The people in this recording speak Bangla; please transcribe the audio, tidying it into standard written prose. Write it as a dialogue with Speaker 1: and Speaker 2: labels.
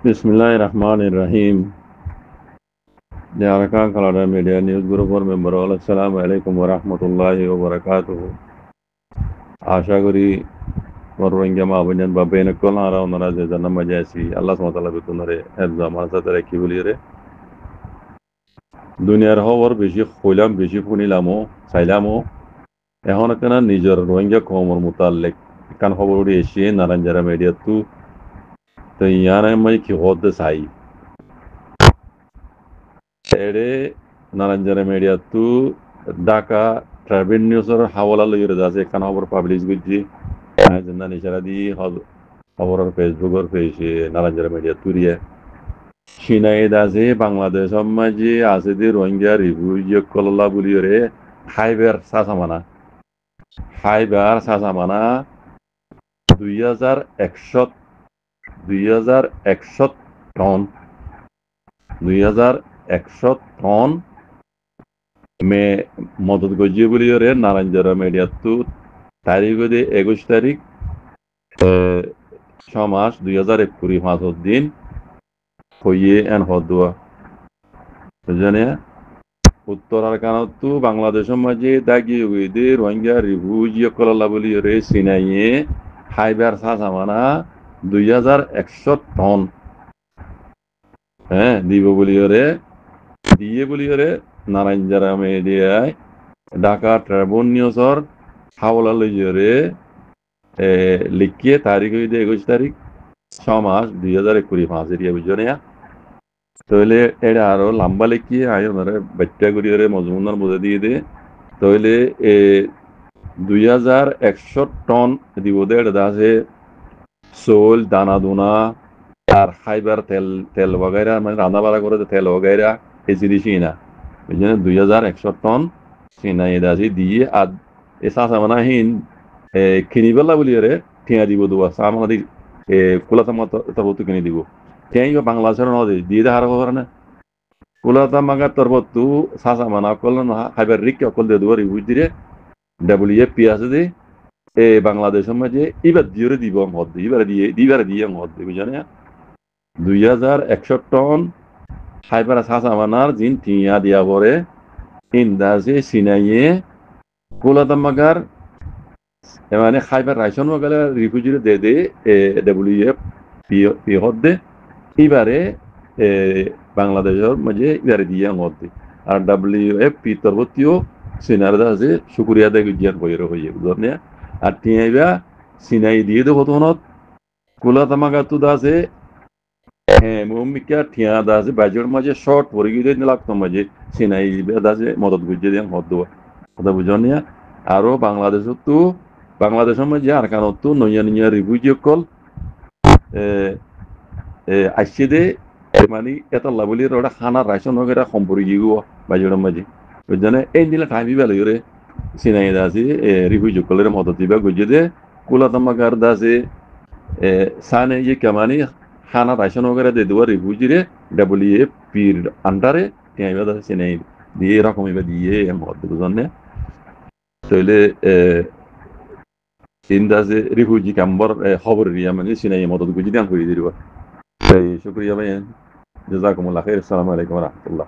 Speaker 1: Bismillahir Rahmanir Rahim. The Arakan Kalada Media News Group for member all Assalamu alaikum wa rahmatullahi wa barakatuh. আশা করি মরোরঙ্গা মা বোন বা বেন কোলারা ওনারা যে জান্নাত মাজাসি আল্লাহ সুবহানাহু ওয়া তাআলা বিতুনরে হেফজ আমার সাথে রাখি বলি রে দুনিয়ার খবর বেশি কইলাম বেশি শুনিলামও চাইলামও এখন কেন নিজের রোহিঙ্গা কমর মোতালেক কান খবর উড়ে এসে নারায়ণজারা মিডিয়া তো ইয়ার আমি কি হতে চাই এড়ে নারায়ণজারা মিডিয়া ঢাকা ট্রাভেল নিউজের হাওলা লইরে যাচ্ছে কান খবর পাবলিশ করছি জিন্দা নিশারা দি খবরের ফেসবুকের পেজে নারায়ণজারা মিডিয়া তুরিয়ে সিনাই দাসে বাংলাদেশ মাঝে আছে যে রোহিঙ্গা রিভিউ কল্লা বলি রে হাইবার সাসামানা 2100 টন 2100 টন মে মদত গজিয়ে বলি রে নারায়ণজারা মিডিয়া তারিখ 21 তারিখ 6 মাস 2021 দিন হইয়ে এন হদুয়া বুঝলেন উত্তর আরকানতো বাংলাদেশের মাঝে দাগিয়ে গিয়ে রোহিঙ্গা রিভিউ কল্লা বলি রে সিনাইয়ে হাইবার সাসামানা 2100 টন হ্যাঁ দিব বলি রে দিয়ে বলি রে নারায়ণজারা মিডিয়ায় ঢাকা ট্রাভেল নিউজর হাওলা লইয়ে রে লিখিয়ে তারিখ 21 তারিখ 6 মাস 2025 এরিয়া বুঝলেন তাহলে এটা আরো লম্বা লিখিয়ে আয় ওনারা বাচ্চা করিয়ে মজমুনার বোঝা দিয়ে দে তাহলে 2100 টন দিব দে এটা আছে সোল দানা দুনা আর খাইবার তেল বগাইরা মানে রান্না বাড়া করে তেল বগাইরা এই জিনিস না ওই জন্য 2100 টন সিনা এটা আছে দিয়ে আর এ সাসামানা হিন কিনিবেলা বলি রে ঠিয়া দিব দুয়া সামানা কুলাতা মতো তবু কিনে দিব ঠিয়া বাংলাদেশের নদী দিয়ে দেখার খবর না কুলাতা মাগা তরবতু সাসামানা অকল খাইবার রিক অকল দিয়ে দুয়ার ইউজ দিয়ে WFP আছে যে বাংলাদেশের মাঝে এবার দিয়ে দিব মদ এবার দিয়ে মদ বুঝলেন 2100 টন খাইবার সাসামানার জিন টিয়া দিয়া পরে ইন্দাজে সিনাইয়ে কুলাতা মাগার মানে খাইবার রাইশন গেলে রিফিউজিরে দে WFP হদ্দে এবারে বাংলাদেশের মাঝে এবারে দিয়ে মধ্যে আর WFP তরবতীয় সিনারদা আছে শুকুরিয়া দেয় গুজিয়ান বইরে হয়ে বুঝলেন আর টিয়াইবা সিনাই দিয়ে দেবো তখনত কুলা তামাকা তো আছে হ্যাঁ মমিকা ঠিয়া দা আছে বাজের মাঝে শর্ট পরে গিয়ে লাগতো মাঝে সিনাই আছে মদত গুজিয়ে দিয়ে মদ দেওয়া কথা বুঝলেন আরো বাংলাদেশের মাঝে আর কানত নইয়া রিভিউ কল আসছে দে মানে এটা লাভলির ওটা খানার রাইশন হোক এটা সম্পর্ক গিয়ে বাজের মাঝে বুঝলেন এই দিলে টাইমই বেলা রে সিনাই আছে রিভিউ কলের মদত দিবা গুজিয়ে দে কুলা তামাকার দাসে সানে যে কেমানি খানা রাইশন হোক দে দেওয়া রিভিউজিরে WFPর আন্ডারে টিয়াইবা দাসে সিনাই দিয়ে এরকম এবার দিয়ে মদ বুঝলেন তাহলে ইন্দাজে রিফিউজি ক্যাম্পর খবর রিয়া মানে সিনাই মদত গুজি দান করে দিবা শুক্রিয়া ভাই জাযাকুমুল্লাহ খাইর আসসালামু আলাইকুম ওয়া রাহমাতুল্লাহ